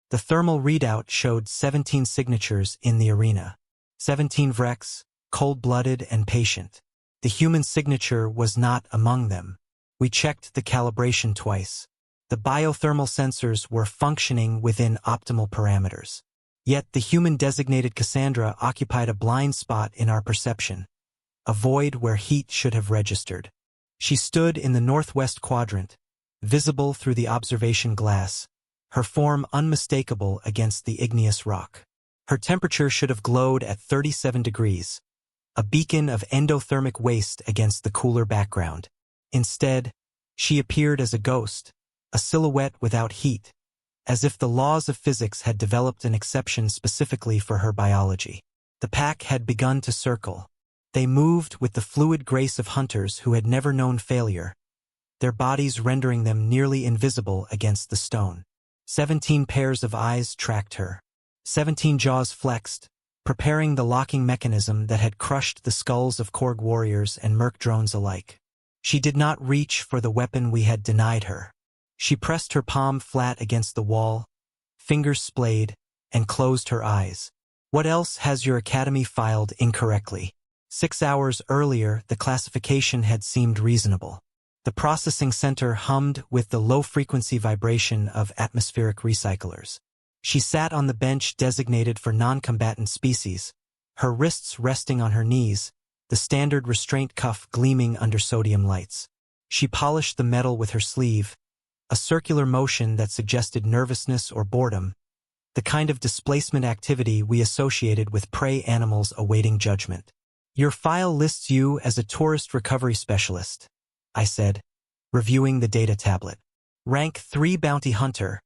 The thermal readout showed 17 signatures in the arena. 17 Vrex, cold-blooded and patient. The human signature was not among them. We checked the calibration twice. The biothermal sensors were functioning within optimal parameters. Yet the human-designated Cassandra occupied a blind spot in our perception, a void where heat should have registered. She stood in the northwest quadrant, visible through the observation glass, her form unmistakable against the igneous rock. Her temperature should have glowed at 37 degrees, a beacon of endothermic waste against the cooler background. Instead, she appeared as a ghost, a silhouette without heat, as if the laws of physics had developed an exception specifically for her biology. The pack had begun to circle. They moved with the fluid grace of hunters who had never known failure, their bodies rendering them nearly invisible against the stone. 17 pairs of eyes tracked her. 17 jaws flexed, preparing the locking mechanism that had crushed the skulls of Korg warriors and Merc drones alike. She did not reach for the weapon we had denied her. She pressed her palm flat against the wall, fingers splayed, and closed her eyes. What else has your academy filed incorrectly? 6 hours earlier, the classification had seemed reasonable. The processing center hummed with the low-frequency vibration of atmospheric recyclers. She sat on the bench designated for non-combatant species, her wrists resting on her knees, the standard restraint cuff gleaming under sodium lights. She polished the metal with her sleeve, a circular motion that suggested nervousness or boredom, the kind of displacement activity we associated with prey animals awaiting judgment. Your file lists you as a tourist recovery specialist, I said, reviewing the data tablet. Rank 3 bounty hunter,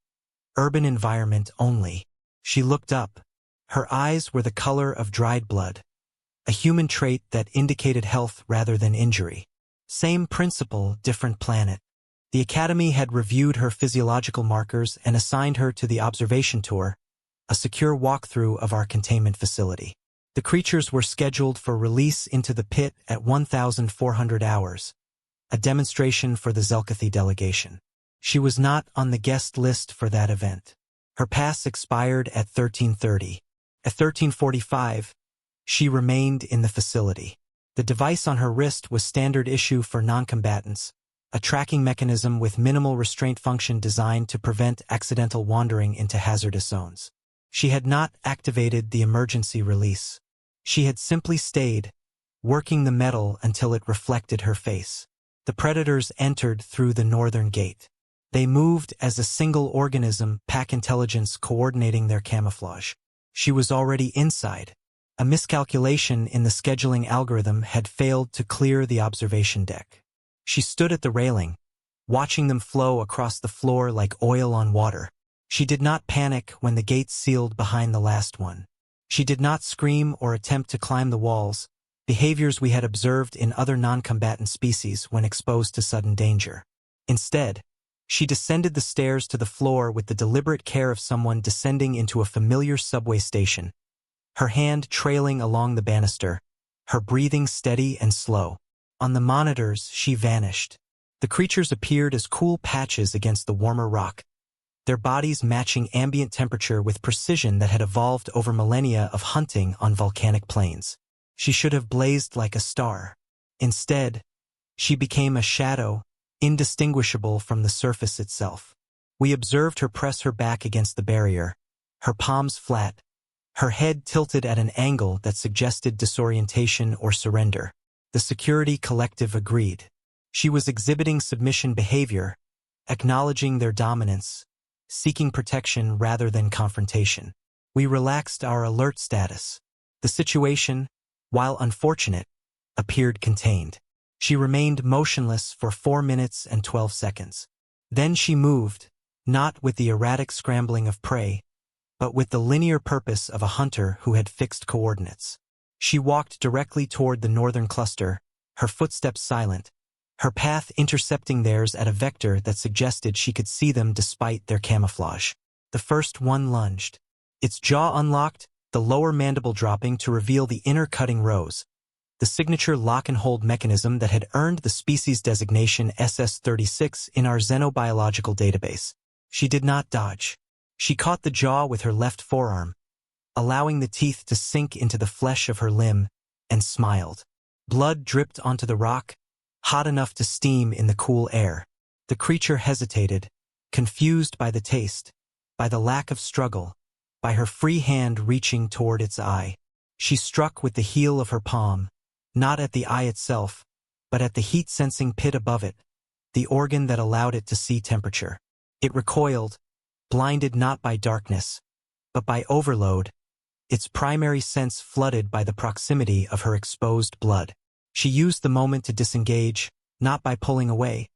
urban environment only. She looked up. Her eyes were the color of dried blood, a human trait that indicated health rather than injury. Same principle, different planet. The Academy had reviewed her physiological markers and assigned her to the observation tour, a secure walkthrough of our containment facility. The creatures were scheduled for release into the pit at 1,400 hours, a demonstration for the Zelkathi delegation. She was not on the guest list for that event. Her pass expired at 13:30. At 13:45, she remained in the facility. The device on her wrist was standard issue for non-combatants, a tracking mechanism with minimal restraint function designed to prevent accidental wandering into hazardous zones. She had not activated the emergency release. She had simply stayed, working the metal until it reflected her face. The predators entered through the northern gate. They moved as a single organism, pack intelligence coordinating their camouflage. She was already inside. A miscalculation in the scheduling algorithm had failed to clear the observation deck. She stood at the railing, watching them flow across the floor like oil on water. She did not panic when the gates sealed behind the last one. She did not scream or attempt to climb the walls, behaviors we had observed in other non-combatant species when exposed to sudden danger. Instead, she descended the stairs to the floor with the deliberate care of someone descending into a familiar subway station, her hand trailing along the banister, her breathing steady and slow. On the monitors, she vanished. The creatures appeared as cool patches against the warmer rock, their bodies matching ambient temperature with precision that had evolved over millennia of hunting on volcanic plains. She should have blazed like a star. Instead, she became a shadow, indistinguishable from the surface itself. We observed her press her back against the barrier, her palms flat, her head tilted at an angle that suggested disorientation or surrender. The security collective agreed. She was exhibiting submission behavior, acknowledging their dominance, seeking protection rather than confrontation. We relaxed our alert status. The situation, while unfortunate, appeared contained. She remained motionless for 4 minutes and 12 seconds. Then she moved, not with the erratic scrambling of prey, but with the linear purpose of a hunter who had fixed coordinates. She walked directly toward the northern cluster, her footsteps silent, her path intercepting theirs at a vector that suggested she could see them despite their camouflage. The first one lunged. Its jaw unlocked, the lower mandible dropping to reveal the inner cutting rows, the signature lock-and-hold mechanism that had earned the species designation SS-36 in our xenobiological database. She did not dodge. She caught the jaw with her left forearm, allowing the teeth to sink into the flesh of her limb, and smiled. Blood dripped onto the rock, hot enough to steam in the cool air. The creature hesitated, confused by the taste, by the lack of struggle, by her free hand reaching toward its eye. She struck with the heel of her palm, not at the eye itself, but at the heat-sensing pit above it, the organ that allowed it to see temperature. It recoiled, blinded not by darkness, but by overload, its primary sense flooded by the proximity of her exposed blood. She used the moment to disengage, not by pulling away,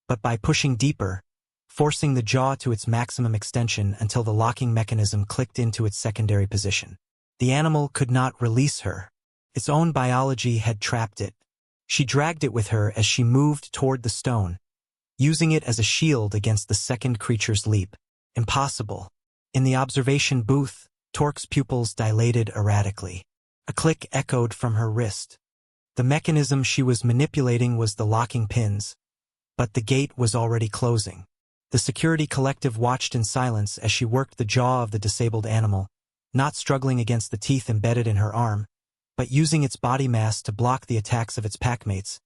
but by pushing deeper, forcing the jaw to its maximum extension until the locking mechanism clicked into its secondary position. The animal could not release her. Its own biology had trapped it. She dragged it with her as she moved toward the stone, using it as a shield against the second creature's leap. Impossible. In the observation booth, Torque's pupils dilated erratically. A click echoed from her wrist. The mechanism she was manipulating was the locking pins, but the gate was already closing. The security collective watched in silence as she worked the jaw of the disabled animal, not struggling against the teeth embedded in her arm, but using its body mass to block the attacks of its packmates,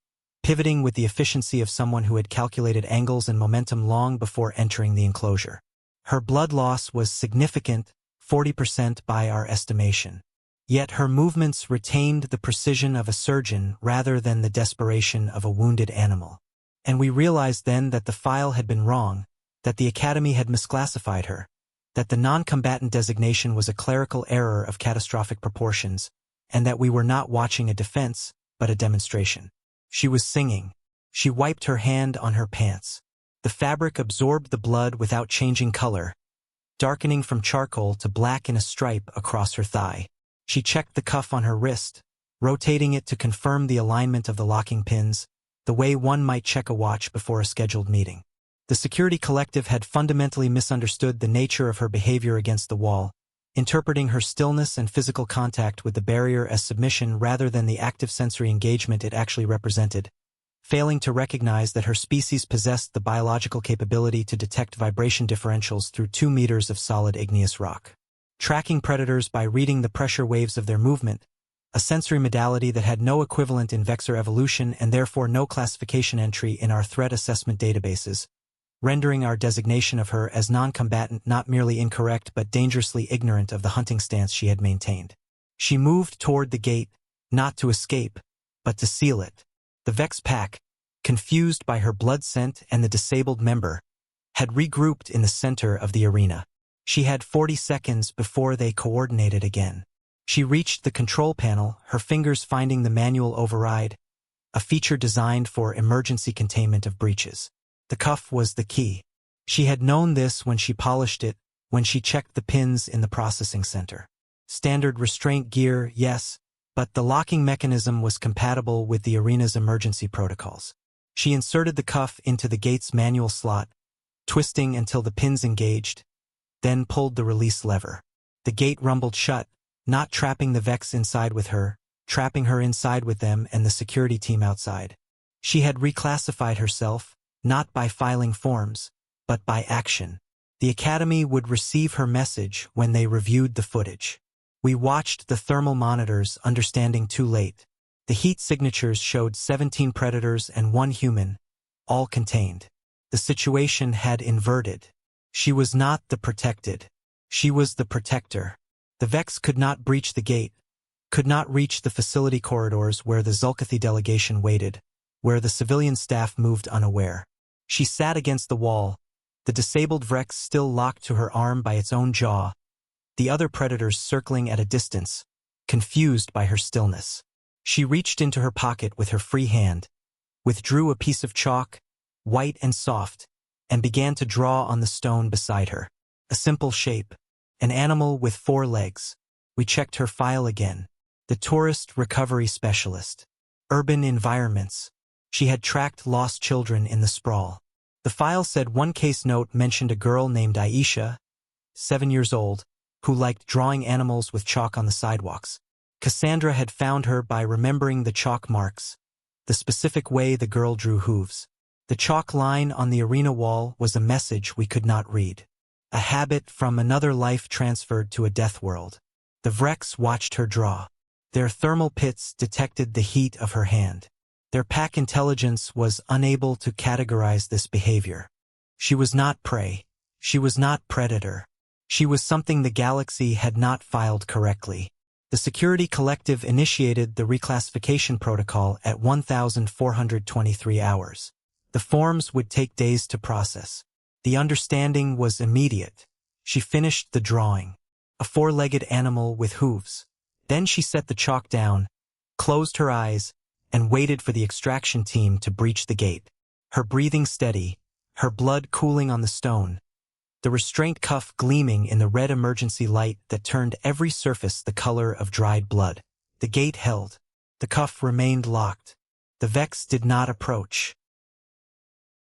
pivoting with the efficiency of someone who had calculated angles and momentum long before entering the enclosure. Her blood loss was significant, 40% by our estimation. Yet her movements retained the precision of a surgeon rather than the desperation of a wounded animal. And we realized then that the file had been wrong, that the Academy had misclassified her, that the non-combatant designation was a clerical error of catastrophic proportions, and that we were not watching a defense, but a demonstration. She was singing. She wiped her hand on her pants. The fabric absorbed the blood without changing color, darkening from charcoal to black in a stripe across her thigh. She checked the cuff on her wrist, rotating it to confirm the alignment of the locking pins, the way one might check a watch before a scheduled meeting. The security collective had fundamentally misunderstood the nature of her behavior against the wall, interpreting her stillness and physical contact with the barrier as submission rather than the active sensory engagement it actually represented, failing to recognize that her species possessed the biological capability to detect vibration differentials through 2 meters of solid igneous rock. Tracking predators by reading the pressure waves of their movement, a sensory modality that had no equivalent in vector evolution and therefore no classification entry in our threat assessment databases, rendering our designation of her as non-combatant not merely incorrect but dangerously ignorant of the hunting stance she had maintained. She moved toward the gate, not to escape, but to seal it. The Vex pack, confused by her blood scent and the disabled member, had regrouped in the center of the arena. She had 40 seconds before they coordinated again. She reached the control panel, her fingers finding the manual override, a feature designed for emergency containment of breaches. The cuff was the key. She had known this when she polished it, when she checked the pins in the processing center. Standard restraint gear, yes, but the locking mechanism was compatible with the arena's emergency protocols. She inserted the cuff into the gate's manual slot, twisting until the pins engaged, then pulled the release lever. The gate rumbled shut, not trapping the Vex inside with her, trapping her inside with them and the security team outside. She had reclassified herself, not by filing forms, but by action. The Academy would receive her message when they reviewed the footage. We watched the thermal monitors, understanding too late. The heat signatures showed 17 predators and 1 human, all contained. The situation had inverted. She was not the protected. She was the protector. The Vex could not breach the gate, could not reach the facility corridors where the Zulkathi delegation waited, where the civilian staff moved unaware. She sat against the wall, the disabled Vex still locked to her arm by its own jaw, the other predators circling at a distance, confused by her stillness. She reached into her pocket with her free hand, withdrew a piece of chalk, white and soft, and began to draw on the stone beside her. A simple shape, an animal with 4 legs. We checked her file again. The tourist recovery specialist. Urban environments. She had tracked lost children in the sprawl. The file said one case note mentioned a girl named Aisha, 7 years old, who liked drawing animals with chalk on the sidewalks. Cassandra had found her by remembering the chalk marks, the specific way the girl drew hooves. The chalk line on the arena wall was a message we could not read. a habit from another life transferred to a Deathworld. The Vrex watched her draw. Their thermal pits detected the heat of her hand. Their pack intelligence was unable to categorize this behavior. She was not prey. She was not predator. She was something the galaxy had not filed correctly. The Security Collective initiated the reclassification protocol at 1,423 hours. The forms would take days to process. The understanding was immediate. She finished the drawing. A four-legged animal with hooves. Then she set the chalk down, closed her eyes, and waited for the extraction team to breach the gate. Her breathing steady, her blood cooling on the stone, the restraint cuff gleaming in the red emergency light that turned every surface the color of dried blood. The gate held. The cuff remained locked. The Vex did not approach.